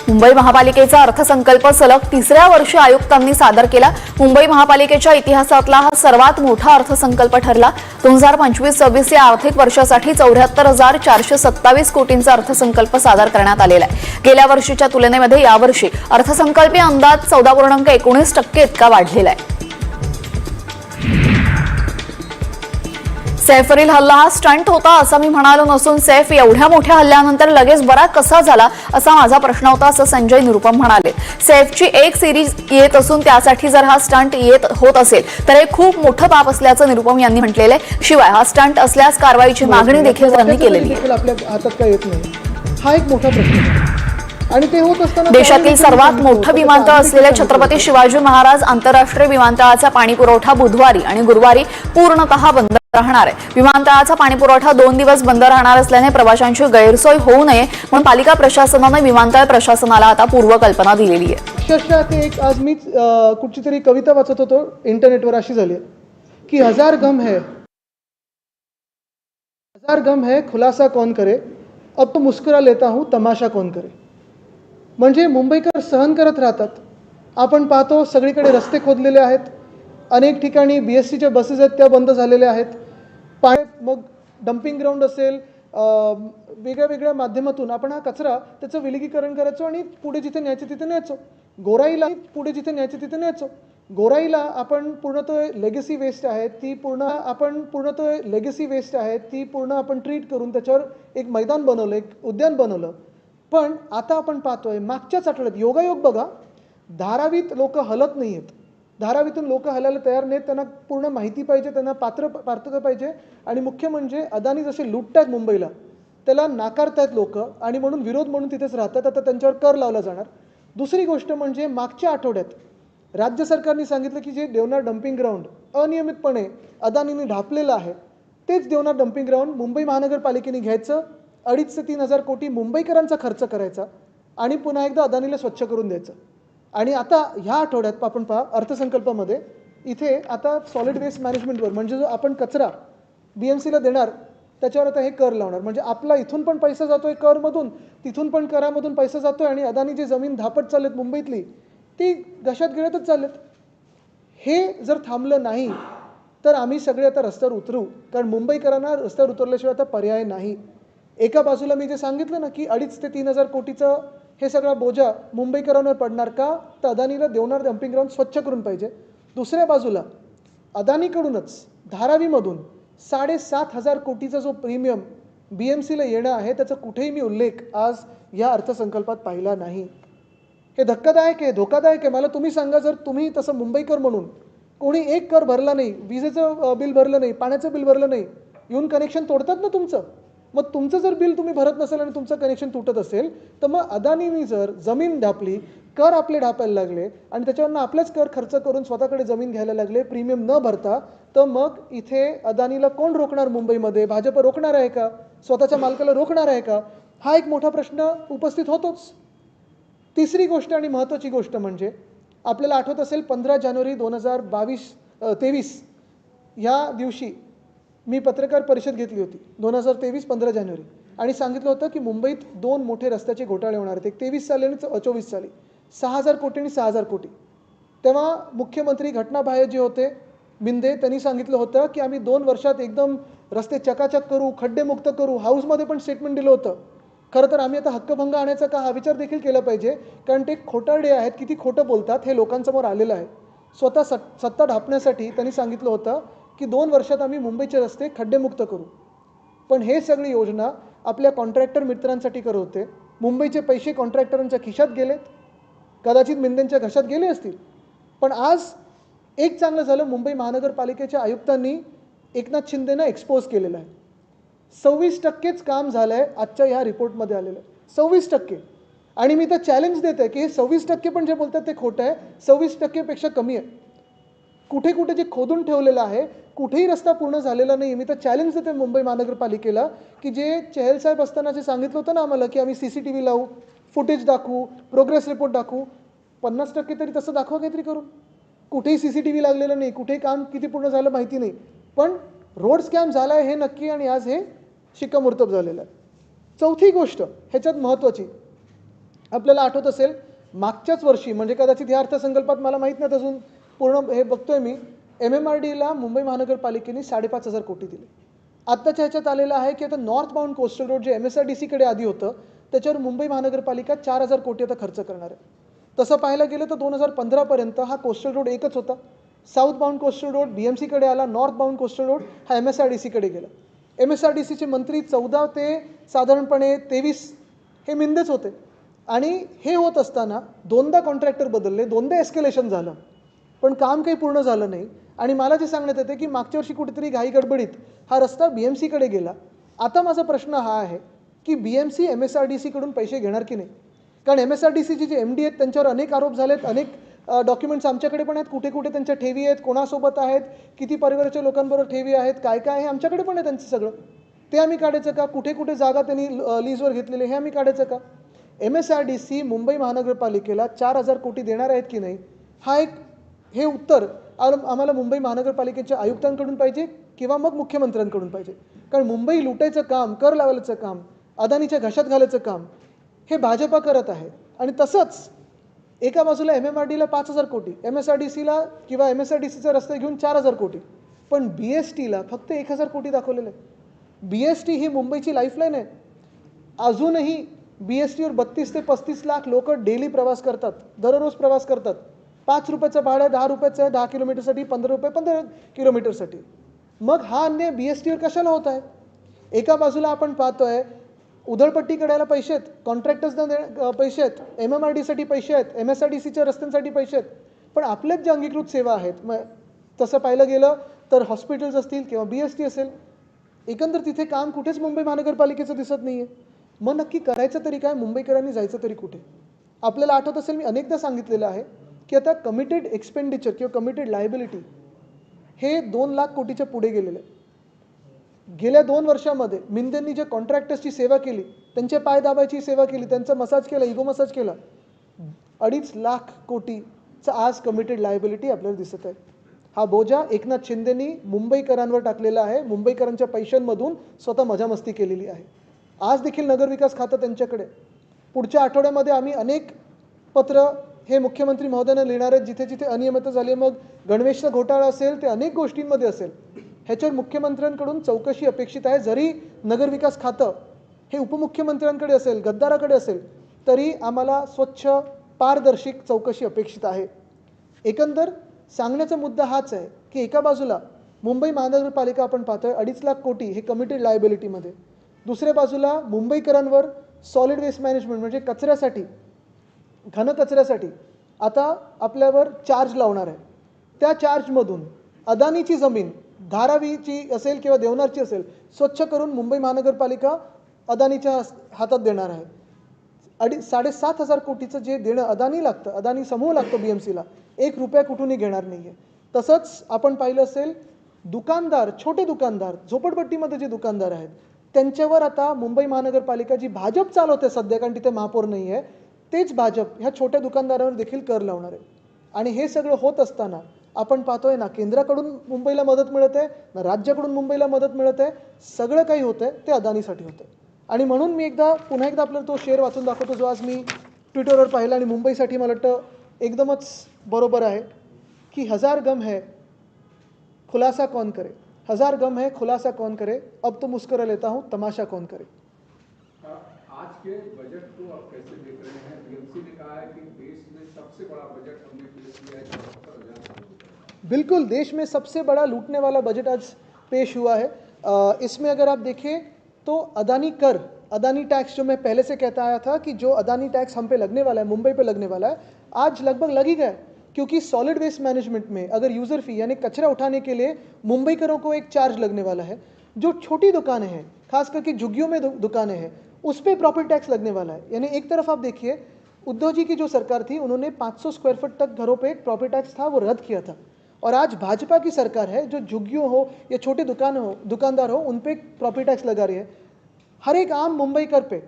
मुंबई महापालिकेचा अर्थसंकल्प सलग तिसऱ्या वर्षी आयुक्तांनी सादर केला। मुंबई महापालिकेच्या इतिहासातला हा सर्वात मोठा अर्थसंकल्प ठरला। 2025-26 या आर्थिक वर्षासाठी 74,427 कोटींचा अर्थसंकल्प सादर करण्यात आलेला आहे। गेल्या वर्षीच्या तुलनेमध्ये यावर्षी अर्थसंकल्पीय अंदाज 14.19% इतका वाढलेला आहे। सैफवरील हल्ला हा स्टंट होता असं मी म्हणालो नसून सैफ एवढ्या मोठ्या हल्ल्यानंतर लगेच बरा कसा झाला असा माझा प्रश्न होता असं संजय निरुपम म्हणाले। सैफची एक सिरीज येत असून त्यासाठी जर हा स्टंट येत होत असेल तर हे खूप मोठं पाप असल्याचं निरुपम यांनी म्हटलेलं आहे। शिवाय हा स्टंट असल्यास कारवाईची मागणी देखील त्यांनी केलेली आहे। आपल्या हातात काय येत नाही हा एक मोठा प्रश्न आहे आणि ते होत असताना देशातील सर्वात मोठं विमानतळ असलेले छत्रपती शिवाजी महाराज आंतरराष्ट्रीय विमानतळाचा पाणीपुरवठा बुधवारी आणि गुरुवारी पूर्णतः बंद राहणार आहे। विमानतळाचा पाणीपुरवठा 2 दिवस बंद राहणार असल्याने प्रवाशांची गैरसोय होऊ नये म्हणून पालिका प्रशासनाने विमानतळ प्रशासनाला आता पूर्वकल्पना दिलेली आहे। अक्षरशः ते एक आज मी कुठची तरी कविता वाचत होतो इंटरनेटवर अशी झाली की हजार गम है खुलासा कौन करे अब तो मुस्कुरा लेता हूं तमाशा कौन करे। म्हणजे मुंबईकर सहन करत राहतात। आपण पाहतो सगळीकडे रस्ते खोदलेले आहेत, अनेक ठिकाणी BSTच्या बसेस आहेत त्या बंद झालेल्या आहेत, मग डम्पिंग ग्राउंड असेल, वेगळ्या माध्यमातून आपण हा कचरा त्याचं विलगीकरण करायचो आणि पुढे जिथे न्यायचं तिथे न्यायचो। गोराईला आपण पूर्णतः लेगसी वेस्ट आहे ती पूर्ण आपण ट्रीट करून त्याच्यावर एक मैदान बनवलं, एक उद्यान बनवलं। पण आता आपण पाहतोय मागच्याच आठवड्यात योगायोग बघा, धारावीत लोक हलत नाही आहेत, धारावीतून लोक हलायला तयार नाहीत, त्यांना पूर्ण माहिती पाहिजे, त्यांना पात्रता पाहिजे आणि मुख्य म्हणजे अदानी जसे लुटतात मुंबईला त्याला नाकारतायत लोक आणि म्हणून विरोध म्हणून तिथेच राहतात। आता त्यांच्यावर कर लावला जाणार। दुसरी गोष्ट म्हणजे मागच्या आठवड्यात राज्य सरकारने सांगितलं की जे देवनार डम्पिंग ग्राउंड अनियमितपणे अदानीने ढापलेलं आहे तेच देवनार डम्पिंग ग्राउंड मुंबई महानगरपालिकेने घ्यायचं, 2.5 ते 3,000 कोटी मुंबईकरांचा खर्च करायचा आणि पुन्हा एकदा अदानीला स्वच्छ करून द्यायचं। आणि आता ह्या आठवड्यात आपण पहा अर्थसंकल्पामध्ये इथे आता सॉलिड वेस्ट मॅनेजमेंटवर म्हणजे जो आपण कचरा BMCला देणार त्याच्यावर आता हे कर लावणार। म्हणजे आपला इथून पण पैसा जातोय करमधून, तिथून पण करामधून पैसा जातोय आणि अदानी जी जमीन धापट चाललेत मुंबईतली ती घशात गिळतच चाललेत। हे जर थांबलं नाही तर आम्ही सगळे आता रस्त्यावर उतरू, कारण मुंबईकरांना रस्त्यावर उतरल्याशिवाय आता पर्याय नाही। एका बाजूला मी जे सांगितलं ना की 2.5 ते 3,000 कोटीचं हे सगळा बोजा मुंबईकरांवर पडणार का, तर अदानीला देवनार डम्पिंग ग्राउंड स्वच्छ करून पाहिजे। दुसऱ्या बाजूला अदानीकडूनच धारावीमधून 7,500 कोटीचा जो प्रीमियम BMCला येणं आहे त्याचा कुठेही मी उल्लेख आज या अर्थसंकल्पात पाहिला नाही। हे धक्कादायक आहे, धोकादायक आहे। मला तुम्ही सांगा, जर तुम्ही तसं मुंबईकर म्हणून कोणी एक कर भरला नाही, विजेचं बिल भरलं नाही, पाण्याचं बिल भरलं नाही, येऊन कनेक्शन तोडतात ना तुमचं, मग तुमचं जर बिल तुम्ही भरत नसेल आणि तुमचं कनेक्शन तुटत असेल तर मग अदानीने जर जमीन ढापली, कर आपले ढापायला लागले आणि त्याच्यावरनं आपलेच कर खर्च करून स्वतःकडे जमीन घ्यायला लागले प्रीमियम न भरता, तर मग इथे अदानीला कोण रोखणार? मुंबईमध्ये भाजप रोखणार आहे का? स्वतःच्या मालकाला रोखणार आहे का? हा एक मोठा प्रश्न उपस्थित होतोच। तिसरी गोष्ट आणि महत्त्वाची गोष्ट म्हणजे आपल्याला आठवत असेल 15 जानेवारी 2023 या दिवशी मी पत्रकार परिषद घेतली होती 2023 15 जानेवारी आणि सांगितलं होतं की मुंबईत 2 मोठे रस्त्याचे घोटाळे होणार आहेत, एक 23 साली आणि 24 साली, 6,000 कोटी आणि 6,000 कोटी। तेव्हा मुख्यमंत्री घटनाबाह्य जे होते मिंदे त्यांनी सांगितलं होतं की आम्ही 2 वर्षात एकदम रस्ते चकाचक करू, खड्डेमुक्त करू। हाऊसमध्ये पण स्टेटमेंट दिलं होतं। खरं तर आम्ही आता हक्कभंग आणायचा का हा विचार देखील केला पाहिजे, कारण ते खोटारडे आहेत, किती खोटं बोलतात हे लोकांसमोर आलेलं आहे। स्वतः सत्ता ढापण्यासाठी त्यांनी सांगितलं होतं की 2 वर्षात आम्ही मुंबईचे रस्ते खड्डेमुक्त करू, पण हे सगळी योजना आपल्या कॉन्ट्रॅक्टर मित्रांसाठी करत होते। मुंबईचे पैसे कॉन्ट्रॅक्टरांच्या खिशात गेलेत, कदाचित मिंदेंच्या घशात गेले असतील। पण आज एक चांगलं झालं, मुंबई महानगरपालिकेच्या आयुक्तांनी एकनाथ शिंदेना एक्सपोज केलेलं आहे। 26%च काम झालं आहे आजच्या ह्या रिपोर्टमध्ये आलेलं आहे, 26%। आणि मी तर चॅलेंज देत आहे की हे 26% पण जे बोलतात ते खोटं आहे, 26%पेक्षा कमी आहे। कुठे कुठे जे खोदून ठेवलेलं आहे, कुठेही रस्ता पूर्ण झालेला नाही। मी तर चॅलेंज देते मुंबई महानगरपालिकेला की जे चहल साहेब असताना जे सांगितलं होतं ना आम्हाला की आम्ही CCTV लावू, फुटेज दाखवू, प्रोग्रेस रिपोर्ट दाखवू, 50% तरी तसं दाखवा काहीतरी करून। कुठेही CCTV लागलेलं नाही, कुठेही काम किती पूर्ण झालं माहिती नाही, पण रोड स्कॅम झाला आहे हे नक्की आणि आज हे शिक्कामोर्तब झालेलं आहे। चौथी गोष्ट ह्याच्यात महत्त्वाची, आपल्याला आठवत असेल मागच्याच वर्षी म्हणजे कदाचित या अर्थसंकल्पात मला माहीत नाही अजून पूर्ण हे बघतोय मी, MMRDला मुंबई महानगरपालिकेने 5,500 कोटी दिले. आत्ताच्या ह्याच्यात आलेलं आहे की आता नॉर्थ बाउंड कोस्टल रोड जे MSRDCकडे आधी होतं त्याच्यावर मुंबई महानगरपालिका 4,000 कोटी आता खर्च करणार आहे. तसं पाहायला गेलं तर 2015पर्यंत हा कोस्टल रोड एकच होता. साऊथ बाउंड कोस्टल रोड BMCकडे आला, नॉर्थ बाउंड कोस्टल रोड हा MSRDCकडे गेला. MSRDCचे मंत्री 14 ते साधारणपणे 23 हे मिंदेच होते. आणि हे होत असताना दोनदा कॉन्ट्रॅक्टर बदलले, दोनदा एस्केलेशन झालं, पण काम काही पूर्ण झालं नाही. आणि मला जे सांगण्यात येते की मागच्या वर्षी कुठेतरी घाई गडबडीत हा रस्ता BMCकडे गेला. आता माझा प्रश्न हा आहे की BMC MSRDCकडून पैसे घेणार की नाही, कारण MSRDCचे जे MD आहेत त्यांच्यावर अनेक आरोप झालेत, अनेक डॉक्युमेंट्स आमच्याकडे पण आहेत, कुठे कुठे त्यांच्या ठेवी आहेत, कोणासोबत आहेत, किती परिवाराच्या लोकांबरोबर ठेवी आहेत, काय काय आहे आमच्याकडे पण आहे त्यांचं सगळं. ते आम्ही काढायचं का? कुठे कुठे जागा त्यांनी लीजवर घेतलेली हे आम्ही काढायचं का? MSRDC मुंबई महानगरपालिकेला 4,000 कोटी देणार आहेत की नाही, हे उत्तर आम्हाला मुंबई महानगरपालिकेच्या आयुक्तांकडून पाहिजे किंवा मग मुख्यमंत्र्यांकडून पाहिजे. कारण मुंबई लुटायचं काम, कर लावायचं काम, अदानीच्या घशात घालायचं काम हे भाजपा करत आहे. आणि तसंच एका बाजूला MMRDला 5,000 कोटी, MSRDCला किंवा MSRDCचा रस्ते घेऊन 4,000 कोटी, पण BSTला फक्त 1,000 कोटी दाखवलेलं आहे. BST ही मुंबईची लाईफलाईन आहे. अजूनही BSTवर 32 ते 35 लाख लोक डेली प्रवास करतात, दररोज प्रवास करतात. 5 रुपयाचं भाडं 10 रुपयाचं आहे 10 किलोमीटरसाठी, 15 रुपये 15 किलोमीटरसाठी. मग हा अन्याय BSTवर कशाला होत आहे? एका बाजूला आपण पाहतोय उधळपट्टी करायला पैसे आहेत, कॉन्ट्रॅक्टर्सना पैसे आहेत, MMRDसाठी पैसे आहेत, MSRDCच्या रस्त्यांसाठी पैसे आहेत, पण आपल्याच ज्या अंगीकृत सेवा आहेत, मग तसं पाहिलं गेलं तर हॉस्पिटल्स असतील किंवा BST असेल, एकंदर तिथे काम कुठेच मुंबई महानगरपालिकेचं दिसत नाही आहे. मग नक्की करायचं तरी काय? मुंबईकरांनी जायचं तरी कुठे? आपल्याला आठवत असेल मी अनेकदा सांगितलेलं आहे की आता कमिटेड एक्सपेंडिचर किंवा कमिटेड लायबिलिटी हे 2 लाख कोटीच्या पुढे गेलेलं आहे. गेल्या 2 वर्षामध्ये मिंदेंनी जे कॉन्ट्रॅक्टर्सची सेवा केली, त्यांचे पाय दाबायची सेवा केली, त्यांचा मसाज केला, इगो मसाज केला, 2.5 लाख कोटीचा आज कमिटेड लायबिलिटी आपल्याला दिसत आहे. हा बोजा एकनाथ शिंदेंनी मुंबईकरांवर टाकलेला आहे. मुंबईकरांच्या पैशांमधून स्वतः मजामस्ती केलेली आहे. आज देखील नगरविकास खातं त्यांच्याकडे. पुढच्या आठवड्यामध्ये आम्ही अनेक पत्र हे मुख्यमंत्री महोदयांना लिहिणार आहेत, जिथे जिथे अनियमितता झाली, मग गणवेशचा घोटाळा असेल ते अनेक गोष्टींमध्ये असेल, ह्याच्यावर मुख्यमंत्र्यांकडून चौकशी अपेक्षित आहे. जरी नगरविकास खातं हे उपमुख्यमंत्र्यांकडे असेल, गद्दाराकडे असेल, तरी आम्हाला स्वच्छ पारदर्शक चौकशी अपेक्षित आहे. एकंदर सांगण्याचा मुद्दा हाच आहे की एका बाजूला मुंबई महानगरपालिका आपण पाहतोय 2.5 लाख कोटी हे कमिटेड लायबिलिटीमध्ये, दुसऱ्या बाजूला मुंबईकरांवर सॉलिड वेस्ट मॅनेजमेंट म्हणजे कचऱ्यासाठी, घनकचऱ्यासाठी आता आपल्यावर चार्ज लावणार आहे. त्या चार्जमधून अदानीची जमीन धारावीची असेल किंवा देवनारची असेल स्वच्छ करून मुंबई महानगरपालिका अदानीच्या हातात देणार आहे. 7,500 कोटीचं जे देणं अदानी लागतं, अदानी समूह लागतो BMCला, 1 रुपया कुठूनही घेणार नाही आहे. तसंच आपण पाहिलं असेल दुकानदार, छोटे दुकानदार, झोपडपट्टीमध्ये जे दुकानदार आहेत त्यांच्यावर आता मुंबई महानगरपालिका जी भाजप चालवते सध्या, कारण तिथे महापौर नाही आहे, तेच भाजप ह्या छोट्या दुकानदारांवर देखील कर लावणार आहे. आणि हे सगळं होत असताना आपण पाहतोय ना केंद्राकडून मुंबईला मदत मिळत आहे, ना राज्याकडून मुंबईला मदत मिळत आहे. सगळं काही होतं आहे ते अदानीसाठी होतं आहे. आणि म्हणून मी पुन्हा एकदा आपल्याला तो शेअर वाचून दाखवतो जो आज मी ट्विटरवर पाहिला आणि मुंबईसाठी मला वाटतं एकदमच बरोबर आहे की 1000 गम है खुलासा कौन करे, 1000 गम है खुलासा कौन करे, अब तो मुस्कुरा लेता हूँ तमाशा कौन करे. आज के बजट को आप कैसे देख रहे हैं? BMC ने कहा है कि देश में सबसे बड़ा बजट हमने पेश किया है 74,000. बिल्कुल, देश में सबसे बड़ा लूटने वाला बजट आज पेश हुआ है. इसमें अगर आप देखें तो अदानी टैक्स जो मैं पहले से कहता आया था कि जो अदानी टैक्स हम पे लगने वाला है, मुंबई पे लगने वाला है, आज लगभग लग ही गया है. क्योंकि सॉलिड वेस्ट मैनेजमेंट में अगर यूज़र फी यानी कचरा उठाने के लिए मुंबईकरों को एक चार्ज लगने वाला है. जो छोटी दुकानें हैं, खास करके झुग्गियों में दुकानें हैं, उस पर प्रॉपर्टी टैक्स लगने वाला है. यानी एक तरफ आप देखिए उद्धव जी की जो सरकार थी उन्होंने 500 स्क्वायर फुट तक घरों पे एक प्रॉपर्टी टैक्स था वो रद्द किया था. और आज भाजपा की सरकार है जो झुग्गियों हो या छोटे दुकानदार हो उन पे प्रॉपर्टी टैक्स लगा रही है. हर एक आम मुंबईकर पे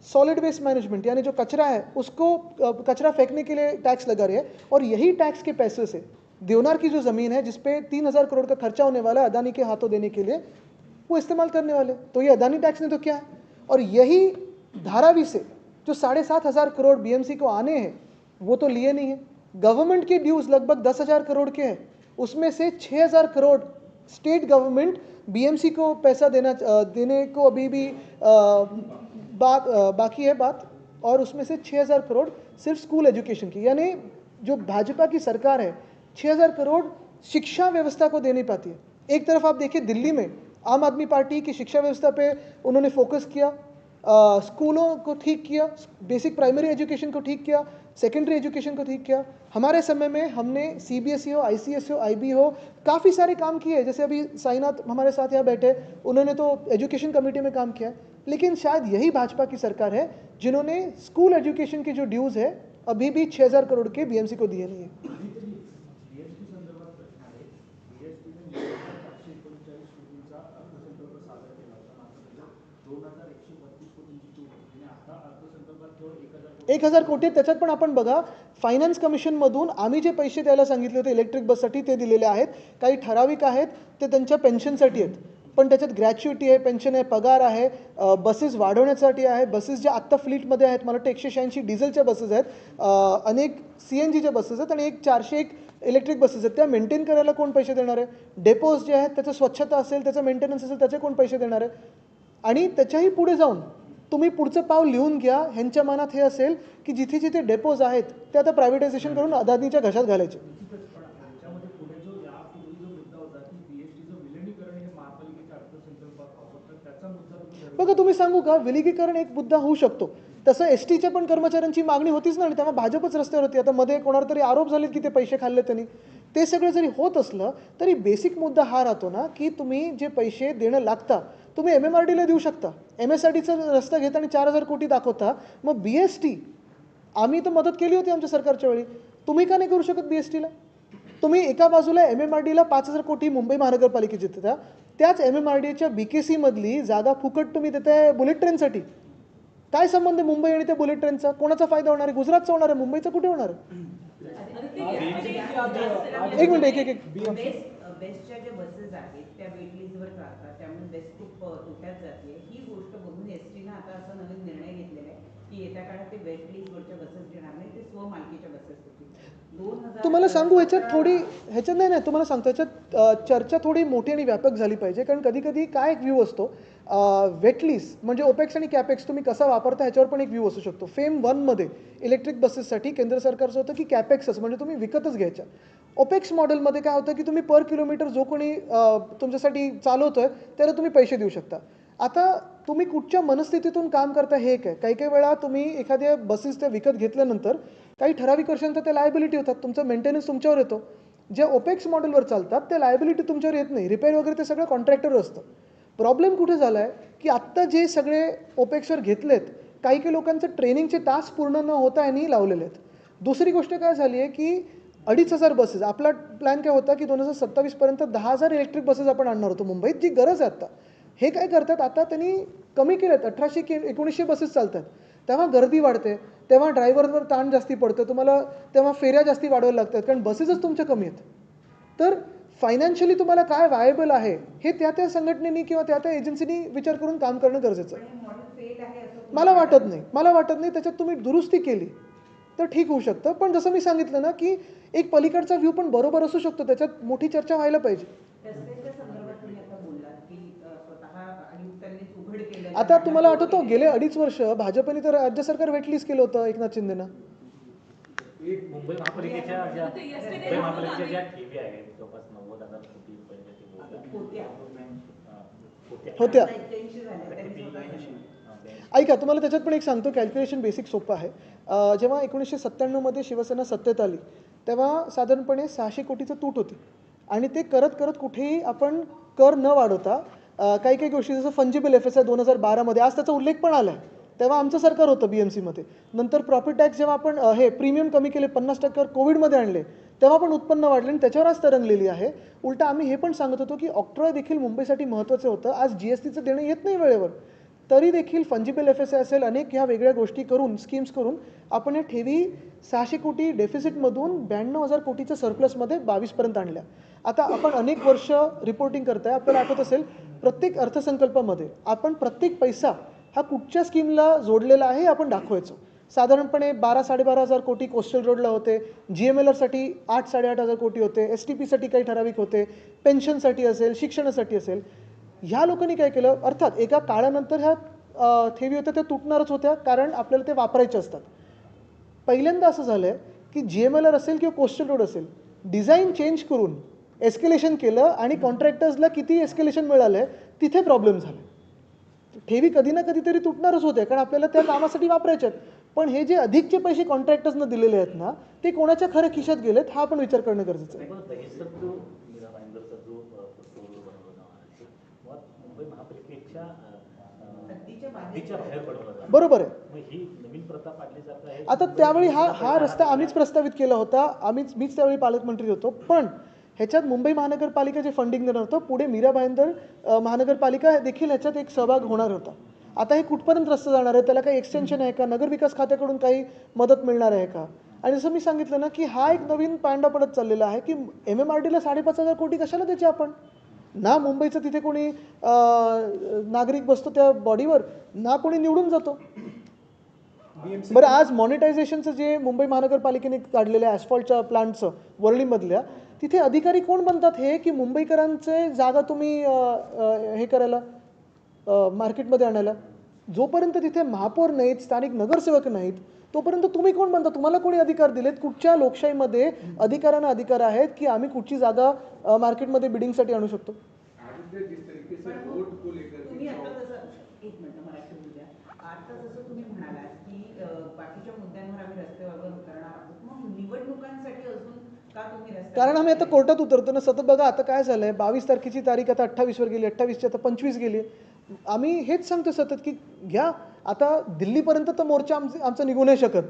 सॉलिड वेस्ट मैनेजमेंट यानी जो कचरा है उसको कचरा फेंकने के लिए टैक्स लगा रही है. और यही टैक्स के पैसे से देवनार की जो ज़मीन है जिसपे 3,000 करोड़ का खर्चा होने वाला है अदानी के हाथों देने के लिए, वो इस्तेमाल करने वाले. तो ये अदानी टैक्स ने तो क्या है. और यही धारावी से जो 7,500 करोड़ बीएमसी को आने हैं वो तो लिए नहीं है। गवर्नमेंट के ड्यूज लगभग 10,000 करोड़ के हैं, उसमें से 6,000 करोड़ स्टेट गवर्नमेंट बीएमसी को पैसा देने को अभी भी बाकी है बात, और उसमें से 6,000 करोड़ सिर्फ स्कूल एजुकेशन की। यानी जो भाजपा की सरकार है 6,000 करोड़ शिक्षा व्यवस्था को दे नहीं पाती है। एक तरफ आप देखिए दिल्ली में आम आदमी पार्टी की शिक्षा व्यवस्था पे उन्होंने फोकस किया, स्कूलों को ठीक किया, बेसिक प्राइमरी एजुकेशन को ठीक किया, सेकेंडरी एजुकेशन को ठीक किया। हमारे समय में हमने सीबीएसई हो, आईसीएसई हो, आईबी हो, काफ़ी सारे काम किए। जैसे अभी साईनाथ हमारे साथ यहाँ बैठे, उन्होंने तो एजुकेशन कमेटी में काम किया। लेकिन शायद यही भाजपा की सरकार है जिन्होंने स्कूल एजुकेशन की जो ड्यूज़ है अभी भी 6,000 करोड़ के बीएमसी को दिए नहीं है। एक 1,000 कोटी त्याच्यात पण आपण बघा, फायनान्स कमिशनमधून आम्ही जे पैसे द्यायला सांगितले होते इलेक्ट्रिक बससाठी ते दिलेले आहेत। काही ठराविक आहेत ते त्यांच्या पेन्शनसाठी आहेत, पण त्याच्यात ग्रॅच्युइटी आहे, पेन्शन आहे, पगार आहे, बसेस वाढवण्यासाठी आहे। बसेस ज्या आत्ता फ्लीटमध्ये आहेत, मला वाटतं 186 डिझेलच्या बसेस आहेत, अनेक CNGच्या बसेस आहेत आणि एक 401 इलेक्ट्रिक बसेस आहेत। त्या मेंटेन करायला कोण पैसे देणार आहे? डेपोज जे आहेत त्याचं स्वच्छता असेल, त्याचं मेंटेनन्स असेल, त्याचे कोण पैसे देणार आहे? आणि त्याच्याही पुढे जाऊन तुम्ही पुढचं पाऊल लिहून घ्या। ह्यांच्या मनात हे असेल की जिथे जिथे डेपोज आहेत ते आता प्रायव्हेटायझेशन करून अदानीच्या घशात घालायचे। बघा तुम्ही सांगू का, विलिगीकरण एक मुद्दा होऊ शकतो, तसं एसटीच्या पण कर्मचाऱ्यांची मागणी होतीच ना, आणि तेव्हा भाजपच रस्त्यावर होती। आता मध्ये कोणावर तरी आरोप झालेत की ते पैसे खाल्ले त्यांनी, ते सगळं जरी होत असलं तरी बेसिक मुद्दा हा राहतो ना की तुम्ही जे पैसे देणं लागता तुम्ही MMRDला देऊ शकता। MSRDचा रस्ता घेता आणि 4,000 कोटी दाखवता, मग BST आम्ही तर मदत केली होती आमच्या सरकारच्या वेळी, तुम्ही का नाही करू शकत BSTला? तुम्ही एका बाजूला MMRDला 5,000 कोटी मुंबई महानगरपालिकेची देता, त्याच MMRDच्या BKC मधली जागा फुकट तुम्ही देताय बुलेट ट्रेनसाठी। काय संबंध आहे मुंबई आणि त्या बुलेट ट्रेनचा? कोणाचा फायदा होणार आहे? गुजरातचा होणार आहे, मुंबईचा कुठे होणार आहे? एक मिनिट, एक बेस्टच्या ज्या बसेस आहेत त्या वेटलिस्टवर राहतात, त्यामुळे बेस्ट खूप तोट्यात जाते। ही गोष्ट बघून एसटीनं आता असा नवीन निर्णय घेतलेला आहे की येत्या काळात ते वेटलिस्टवरच्या बसेस घेणार नाही, ते स्वमालकीच्या बसेस होतील। 2000 तुम्हाला सांगू ह्याच्यात थोडी ह्याच्यात नाही तुम्हाला सांगतो ह्याच्यात चर्चा थोडी मोठी आणि व्यापक झाली पाहिजे। कारण कधी कधी काय एक व्ह्यू असतो, वेटलिस्ट म्हणजे ओपेक्स आणि कॅपेक्स तुम्ही कसा वापरता ह्याच्यावर पण एक व्ह्यू असू शकतो। फेम 1मध्ये इलेक्ट्रिक बसेससाठी केंद्र सरकारचं होतं की कॅपेक्सच म्हणजे तुम्ही विकतच घ्यायच्या। ओपेक्स मॉडेलमध्ये काय होतं की तुम्ही पर किलोमीटर जो कोणी तुमच्यासाठी चालवतोय त्याला तुम्ही पैसे देऊ शकता। आता तुम्ही कुठच्या मनस्थितीतून काम करता हे एक आहे। काही काही वेळा तुम्ही एखाद्या बसेस त्या विकत घेतल्यानंतर काही ठराविक वर्षांतर त्या लायबिलिटी होतात, तुमचं मेंटेनन्स तुमच्यावर येतो। ज्या ओपेक्स मॉडेलवर चालतात त्या लायबिलिटी तुमच्यावर येत नाही, रिपेअर वगैरे ते सगळं कॉन्ट्रॅक्टरवर असतं। प्रॉब्लेम कुठे झाला आहे की आत्ता जे सगळे ओपेक्सवर घेतलेत काही काही लोकांचं ट्रेनिंगचे तास पूर्ण न होता यांनी लावलेले आहेत। दुसरी गोष्ट काय झाली आहे की 2,500 बसेस, आपला प्लॅन काय होता की 2027 पर्यंत 10,000 इलेक्ट्रिक बसेस आपण आणणार होतो मुंबईत, जी गरज आहे आता। हे काय करतात आता त्यांनी कमी केलेत, 1800-1900 बसेस चालतात, तेव्हा गर्दी वाढते, तेव्हा ड्रायव्हरवर ताण जास्ती पडतं, तुम्हाला तेव्हा फेऱ्या जास्ती वाढवायला लागतात कारण बसेसच तुमच्या कमी आहेत। तर फायनान्शियली तुम्हाला काय वायबल आहे हे त्या त्या संघटनेनी किंवा त्या त्या एजन्सीनी विचार करून काम करणं गरजेचं आहे। मला वाटत नाही त्याच्यात तुम्ही दुरुस्ती केली तर ठीक होऊ शकतं, पण जसं मी सांगितलं ना की एक पलीकडचा व्ह्यू पण बरोबर असू शकतो, त्याच्यात मोठी चर्चा व्हायला पाहिजे। आता तुम्हाला आठवतो गेले 2.5 वर्ष भाजपने तर राज्य सरकार वेटलिस्ट केलं होतं एकनाथ शिंदेनं। मुंबई महापालिकेच्या ज्या ठेवी आहेत जवळपास 90,000 कोटी होत्या। ऐका तुम्हाला त्याच्यात पण एक सांगतो, कॅल्क्युलेशन बेसिक सोपं आहे। जेव्हा 1997मध्ये शिवसेना सत्तेत आली तेव्हा साधारणपणे 600 कोटीचं तूट होती आणि ते करत करत कुठेही आपण कर न वाढवता काही काही गोष्टी जसं फंजिबल FSI 2012मध्ये आज त्याचा उल्लेख पण आला आहे, तेव्हा आमचं सरकार होतं BMCमध्ये। नंतर प्रॉफिट टॅक्स जेव्हा आपण हे प्रीमियम कमी केले 50% कोविडमध्ये आणले तेव्हा पण उत्पन्न वाढले आणि त्याच्यावर आज तरंगलेली आहे। उलटा आम्ही हे पण सांगत होतो की ऑक्ट्रॉय देखील मुंबईसाठी महत्त्वाचं होतं। आज GSTचं देणं येत नाही वेळेवर, तरी देखील फंजिबल FSI असेल अनेक ह्या वेगळ्या गोष्टी करून स्कीम्स करून आपण या ठेवी 600 कोटी डेफिसिटमधून 92,000 कोटीच्या सरप्लसमध्ये 22पर्यंत आणल्या। आता आपण अनेक वर्ष रिपोर्टिंग करताय, आपल्याला आठवत असेल प्रत्येक अर्थसंकल्पामध्ये आपण प्रत्येक पैसा हा कुठच्या स्कीमला जोडलेला आहे हे आपण दाखवायचो. साधारणपणे 12-12.5 कोटी कोस्टल रोडला होते, GMLRसाठी 8-8.5 कोटी होते, STPसाठी काही ठराविक होते, पेन्शनसाठी असेल, शिक्षणासाठी असेल. ह्या लोकांनी काय केलं, अर्थात एका काळानंतर ह्या ठेवी होत्या त्या तुटणारच होत्या, कारण आपल्याला ते वापरायचे असतात. पहिल्यांदा असं झालं आहे की GMLR असेल किंवा कोस्टल रोड असेल, डिझाईन चेंज करून एस्केलेशन केलं आणि कॉन्ट्रॅक्टर्सला किती एस्केलेशन मिळालं आहे तिथे प्रॉब्लेम झाले. ठेवी कधी ना कधीतरी तुटणारच होते, कारण आपल्याला त्या कामासाठी वापरायचे आहेत. पण हे जे अधिकचे पैसे कॉन्ट्रॅक्टर्सनं दिलेले आहेत ना, ते कोणाच्या खरं खिशात गेलेत हा आपण विचार करणं गरजेचं आहे. नाही, पण दहिसर जो मीरा भाईंदरचा जो रोड बनवला आहे, मुळात मुंबई महापालिकेच्या हद्दीच्या बाहेर बनवला आहे. बरोबर आहे. मग ही नवीन प्रथा पाडली जात आहे. आता त्यावेळी हा रस्ता आम्हीच प्रस्तावित केला होता, मीच त्यावेळी पालकमंत्री होतो. पण ह्याच्यात मुंबई महानगरपालिका जे फंडिंग देणार होतं, पुढे मीरा भाईंदर महानगरपालिका देखील ह्याच्यात एक सहभाग होणार होता. आता हे कुठपर्यंत रस्ता जाणार आहे, त्याला काही एक्सटेन्शन आहे का, नगरविकास खात्याकडून काही मदत मिळणार आहे का? आणि जसं मी सांगितलं ना की हा एक नवीन पांडा पडत चाललेला आहे की MMRDला 5,500 कोटी कशाला द्यायचे आपण ना. मुंबईचं तिथे कोणी नागरिक बसतो त्या बॉडीवर, ना कोणी निवडून जातो. बरं, आज मॉनिटायझेशनचं जे मुंबई महानगरपालिकेने काढलेलं आहे ॲस्फॉल्टच्या प्लांटचं वरळीमधल्या, तिथे अधिकारी कोण बनतात हे की मुंबईकरांचे जागा तुम्ही हे करायला मार्केटमध्ये आणायला. जोपर्यंत तिथे महापौर नाहीत, स्थानिक नगरसेवक नाहीत, तोपर्यंत तुम्ही कोण बनता? तुम्हाला कोणी अधिकार दिलेत? कुठच्या लोकशाहीमध्ये अधिकाऱ्यांना अधिकार आहेत की आम्ही कुठची जागा मार्केटमध्ये बिडिंगसाठी आणू शकतो? आदित्य, जिस तरीके से वोट को लेकर तुम्ही आता जसं एक मिनिट मला ऐकून द्या. आता जसं तुम्ही म्हणालात की बाकीच्या मुद्द्यांवर आम्ही रस्त्यावर उतरणार आहोत, मग निवडणुकांसाठी अजून का तुम्ही रस्त्यावर? कारण आम्ही आता कोर्टात उतरतो ना सतत. बघा आता काय झालंय, 22 तारखेची तारीख आता 28वर गेली, 28ची आता 25 गेली. आम्ही हेच सांगतो सतत की घ्या आता दिल्लीपर्यंत तर मोर्चा आमचा निघू नाही शकत.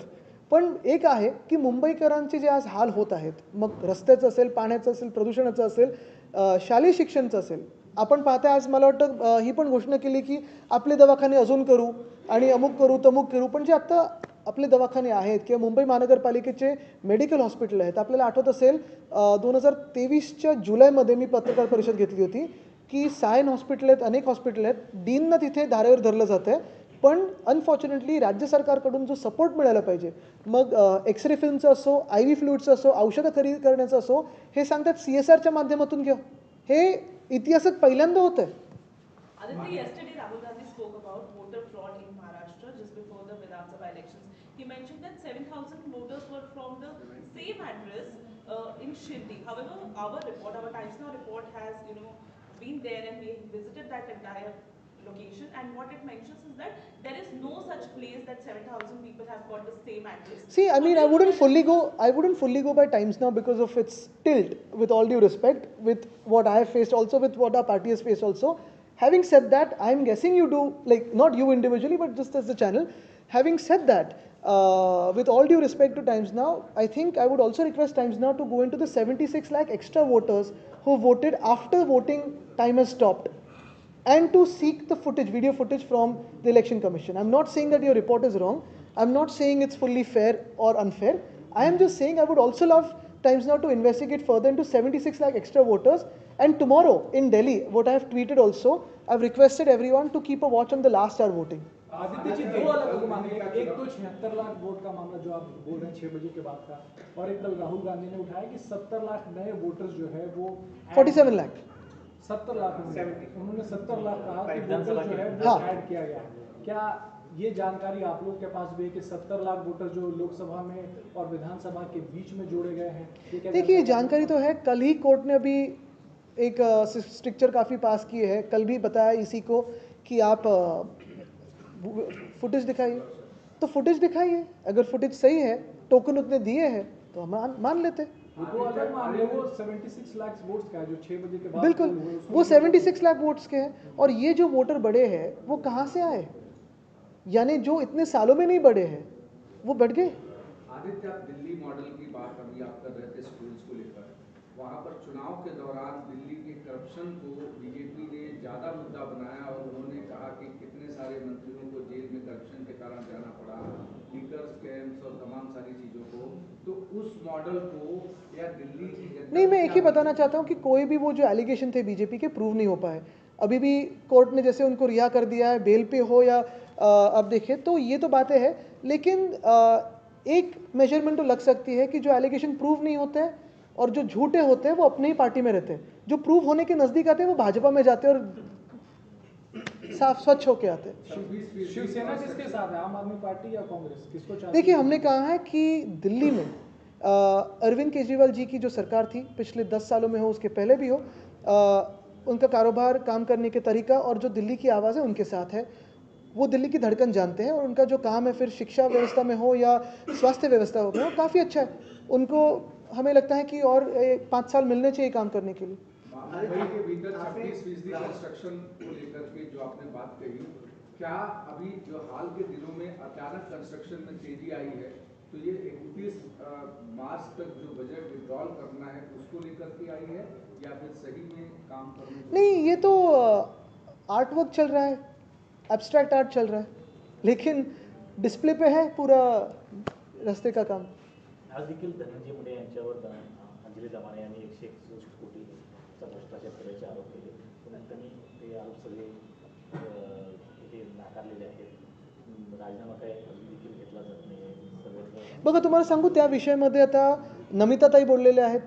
पण एक आहे की मुंबईकरांचे जे आज हाल होत आहेत, मग रस्त्याचं असेल, पाण्याचं असेल, प्रदूषणाचं असेल, शालेय शिक्षणाचं असेल. आपण पाहता आज मला वाटतं ही पण घोषणा केली की आपले दवाखाने अजून करू आणि अमुक करू तमुक करू. पण जे आत्ता आपले दवाखाने आहेत किंवा मुंबई महानगरपालिकेचे मेडिकल हॉस्पिटल आहेत, आपल्याला आठवत असेल 2023च्या जुलैमध्ये मी पत्रकार परिषद घेतली होती की सायन हॉस्पिटल आहेत, अनेक हॉस्पिटल आहेत, डीननं तिथे धारेवर धरलं जातं आहे. पण अनफॉर्च्युनेटली राज्य सरकारकडून जो सपोर्ट मिळायला पाहिजे, मग एक्सरे फिल्मचं असो, IV फ्लुइड्सचं असो, औषधं खरेदी करण्याचं असो, हे सांगतात CSRच्या माध्यमातून घ्या. हे इतिहासात पहिल्यांदा होतं आहे. Aditya, yesterday Rahul Gandhi spoke about voter fraud in Maharashtra just before the Vidhan Sabha elections. He mentioned that 7,000 voters were from the same address in Shirdi. However, our Times Now report has, been there and we visited that entire location, and what it mentions is that there is no such place that 7,000 people have got the same address. See, I mean, I wouldn't fully go by Times Now because of its tilt, with all due respect, with what I have faced, also with what our party has faced also. Having said that, I'm guessing you do, like, not you individually, but just as the channel. Having said that, with all due respect to Times Now, I think I would also request Times Now to go into the 76 lakh extra voters who voted after voting time has stopped, and to seek the footage, video footage from the Election Commission. I'm not saying that your report is wrong. I'm not saying it's fully fair or unfair. I am just saying I would also love Times Now to investigate further into 76 lakh extra voters. And tomorrow in Delhi, what I have tweeted also, I've requested everyone to keep a watch on the last hour voting. Aditya ji, दो अलग मामले, एक तो 76 lakh vote का मामला जो आप बोल रहे हैं 6 बजे के बाद का, और एक कल राहुल गांधी ने उठाया कि 70 लाख नए वोटर्स जो है वो 47 lakh. 70 लाख उन्होंने 70 लाख कहा कि वोटर्स जो है वो हाँ। ऐड किया गया। क्या ये जानकारी आप लोग के पास भी है कि 70 लाख वोटर जो लोकसभा में और विधानसभा के बीच में जोड़े गए हैं? देखिए, जानकारी तो है. कल ही कोर्ट ने अभी एक स्ट्रिक्चर काफ़ी पास किए है. कल भी बताया इसी को कि आप फुटेज दिखाइए, तो फुटेज दिखाइए. अगर फुटेज सही है, टोकन उतने दिए हैं, तो हम मान लेते हैं. वो अलग मामले, वो 76 लाख वोट्स का है जो 6 बजे के बाद बिल्कुल, वो 76 लाख वोट्स के हैं. और ये जो वोटर बढ़े हैं वो कहाँ से आए? यानी जो इतने सालों में नहीं बढ़े हैं वो बढ़ गए. आदित्य, आप दिल्ली मॉडल की बात अभी आप कर रहे थे स्कूल्स को लेकर. वहाँ पर चुनाव के दौरान दिल्ली के करप्शन को बीजेपी ने ज़्यादा मुद्दा बनाया और उन्होंने कहा कि कितने सारे मंत्रियों को जेल में करप्शन के कारण जाना पड़ा, लीकर स्कैम्स और तमाम सारी चीज़ों को. तो उस मॉडल को या दिल्ली की जनता नहीं, मैं एक ही बताना चाहता हूँ कि कोई भी वो जो एलिगेशन थे बीजेपी के प्रूव नहीं हो पाए. अभी भी कोर्ट ने जैसे उनको रिहा कर दिया है, बेल पे हो या अब देखें तो ये तो बातें हैं, लेकिन एक मेजरमेंट तो लग सकती है कि जो एलिगेशन प्रूव नहीं होते हैं और जो झूठे होते हैं वो अपनी ही पार्टी में रहते हैं, जो प्रूव होने के नज़दीक आते हैं वो भाजपा में जाते हैं और साफ स्वच्छ होके आते हैं। शिवसेना किसके साथ है, आम आदमी पार्टी या कांग्रेस, किसको चाहती है? देखिए, हमने कहा है कि दिल्ली में अरविंद केजरीवाल जी की जो सरकार थी पिछले 10 सालों में हो, उसके पहले भी हो, उनका कारोबार, काम करने के तरीका और जो दिल्ली की आवाज़ है उनके साथ है। वो दिल्ली की धड़कन जानते हैं और उनका जो काम है फिर शिक्षा व्यवस्था में हो या स्वास्थ्य व्यवस्था में हो, काफ़ी अच्छा है। उनको हमें लगता है कि और 5 साल मिलने चाहिए काम करने के लिए। मुंबई के भीतर 26% कंस्ट्रक्शन को लेकर के जो आपने बात कही, क्या अभी जो हाल के दिनों में अचानक कंस्ट्रक्शन में तेजी आई है, तो ये 31 मार्च तक जो बजट विड्रॉल करना है उसको लेकर के आई है या फिर सही में काम करने? नहीं, ये तो आर्ट वर्क चल रहा है, एब्स्ट्रैक्ट आर्ट चल रहा है, लेकिन डिस्प्ले पे है पूरा रस्ते का काम। आज देखील धनंजय मुंडे यांच्यावर अंजली दमाने यांनी 161 कोटीचा भ्रष्टाचार केल्याचे आरोप केले, पण त्यांनी ते आरोप सगळे हे नाकारलेले आहेत. राजीनामा काय अजून देखील घेतला जात नाही आहे. सगळं बघा, तुम्हाला सांगू, त्या विषयामध्ये आता नमिताताई बोललेले आहेत,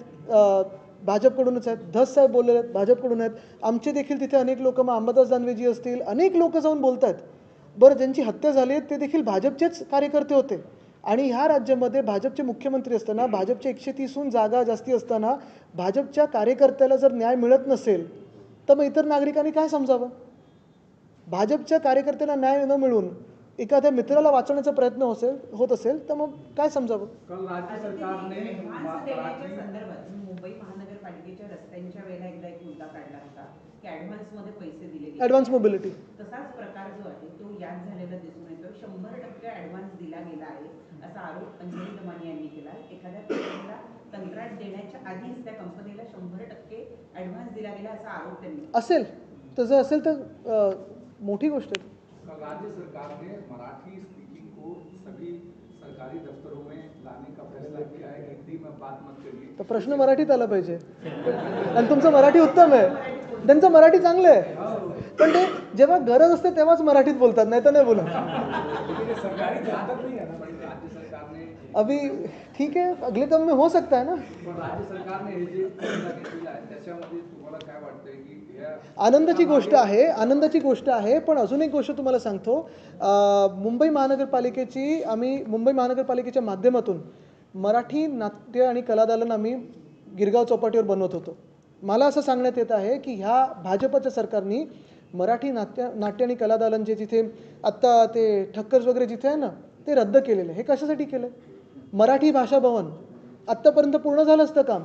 भाजपकडूनच आहेत, धस साहेब बोललेले आहेत, भाजपकडून आहेत, आमचे देखील तिथे अनेक लोक, मग अंबादास दानवेजी असतील, अनेक लोक जाऊन बोलत आहेत. बरं, ज्यांची हत्या झाली आहे ते देखील भाजपचेच कार्यकर्ते होते आणि ह्या राज्यामध्ये भाजपचे मुख्यमंत्री असताना, भाजपच्या 130हून जागा जास्ती असताना भाजपच्या कार्यकर्त्याला जर न्याय मिळत नसेल तर मग इतर नागरिकांनी काय समजावं? भाजपच्या कार्यकर्त्याला न्याय न मिळून एखाद्या मित्राला वाचवण्याचा प्रयत्न होत असेल तर मग काय समजावं? कल राज्य सरकार ने ऍडव्हान्स देण्याच्या संदर्भात मुंबई महानगरपालिकेच्या रस्त्यांच्या वेळेला एकदा एक मुद्दा काढला होता की ऍडव्हान्स मध्ये पैसे दिले गेले. Advance mobility. तसाच प्रकार जो आहे तो यात झालेला दिसून येतो. 100% ऍडव्हान्स दिला गेला आहे असा आरोप अंजली दमानी यांनी केला. एखाद्या कंपनीला कंत्राट देण्याच्या आधीच त्या कंपनीला 100% ऍडव्हान्स दिला गेला असा आरोप त्यांनी असेल, तसं असेल तर मोठी गोष्ट आहे. कल राज्य सरकार ने मराठी स्पीकिंग को सभी सरकारी दफ्तरों में लाने का फैसला किया है. हिंदी में बात मत करिए. तर प्रश्न मराठीत आला पाहिजे आणि तुमचं मराठी उत्तम आहे, त्यांचं मराठी चांगलं आहे, पण ते जेव्हा गरज असते तेव्हाच मराठीत बोलतात, नाही तर नाही बोलत. लेकिन ये सरकारी जानकारी नहीं है ना. राज्य सरकार ने अभी ठीक है, अगले दम में हो सकता है ना. पण राज्य सरकारने हे जे फैसला घेतलेला आहे त्याच्यामध्ये तुम्हाला काय वाटतंय की ह्या आनंदाची गोष्ट आहे, आनंदाची गोष्ट आहे. पण अजून एक गोष्ट तुम्हाला सांगतो, मुंबई महानगरपालिकेच्या माध्यमातून मराठी नाट्य आणि कलादालन आम्ही गिरगाव चौपाटीवर बनवत होतो. मला असं सांगण्यात येत आहे की ह्या भाजपच्या सरकारने मराठी नाट्य आणि कलादालन जे जिथे आत्ता ते ठक्कर्स वगैरे जिथे आहे ना ते रद्द केलेलं आहे. हे कशासाठी केलं? मराठी भाषा भवन आत्तापर्यंत पूर्ण झालं असतं काम,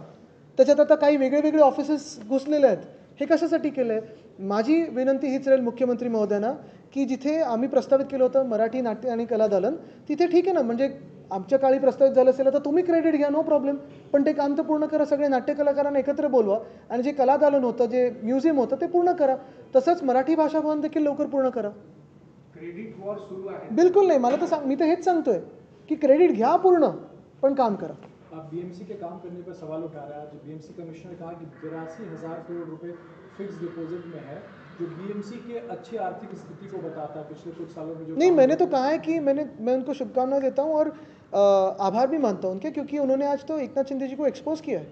त्याच्यात आता काही वेगळे ऑफिसेस घुसलेले आहेत. हे कशासाठी केलं आहे? माझी विनंती हीच राहील मुख्यमंत्री महोदयांना की जिथे आम्ही प्रस्तावित केलं होतं मराठी नाट्य आणि कलादालन, तिथे ठीक आहे ना, म्हणजे आमच्या काळी प्रस्तावित झालं असेल तर तुम्ही क्रेडिट घ्या, नो प्रॉब्लेम, पण ते काम तर पूर्ण करा. सगळे नाट्य कलाकारांना एकत्र बोलवा आणि जे कलादालन होतं, जे म्युझियम होतं ते पूर्ण करा. तसंच मराठी भाषा भवन देखील लवकर पूर्ण करा. क्रेडिट वॉर सुरू आहे. बिलकुल नाही, मला तर मी तर हेच सांगतोय की क्रेडिट घ्या पूर्ण, पण काम करा. अब बीएमसी के काम करने पर सवाल उठा रहा है. जो बीएमसी कमिश्नर ने कहा कि 82,000 करोड़ रुपए फिक्स डिपॉजिट में है, जो बीएमसी के अच्छी आर्थिक स्थिति को बताता है पिछले कुछ सालों में. जो नहीं, मैंने तो कहा है कि मैं उनको शुभकामनाएं देता हूँ और आभार भी मानता हूँ उनके, क्योंकि उन्होंने आज तो एकनाथ शिंदे जी को एक्सपोज किया है.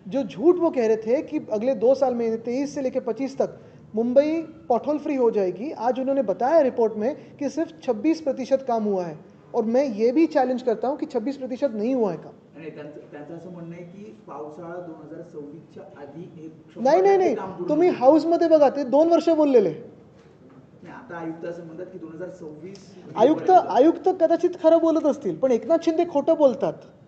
जो झूठ वो कह रहे थे कि अगले 2 साल में 23 से लेकर 25 तक मुंबई पॉटहोल फ्री हो जाएगी, आज उन्होंने बताया रिपोर्ट में कि सिर्फ 26% काम हुआ है. और मैं ये भी चॅलेंज करता हूँ कि 26% नहीं हुआ है काम. आणि त्यांचं असं म्हणणं आहे की पावसाळा 2026च्या आधी एक नाही, तुम्ही हाऊसमध्ये बघा, ते 2 वर्ष बोललेले. आता आयुक्त असं म्हणतात की 2026 आयुक्त कदाचित खरं बोलत असतील, पण एकनाथ शिंदे खोटं बोलतात.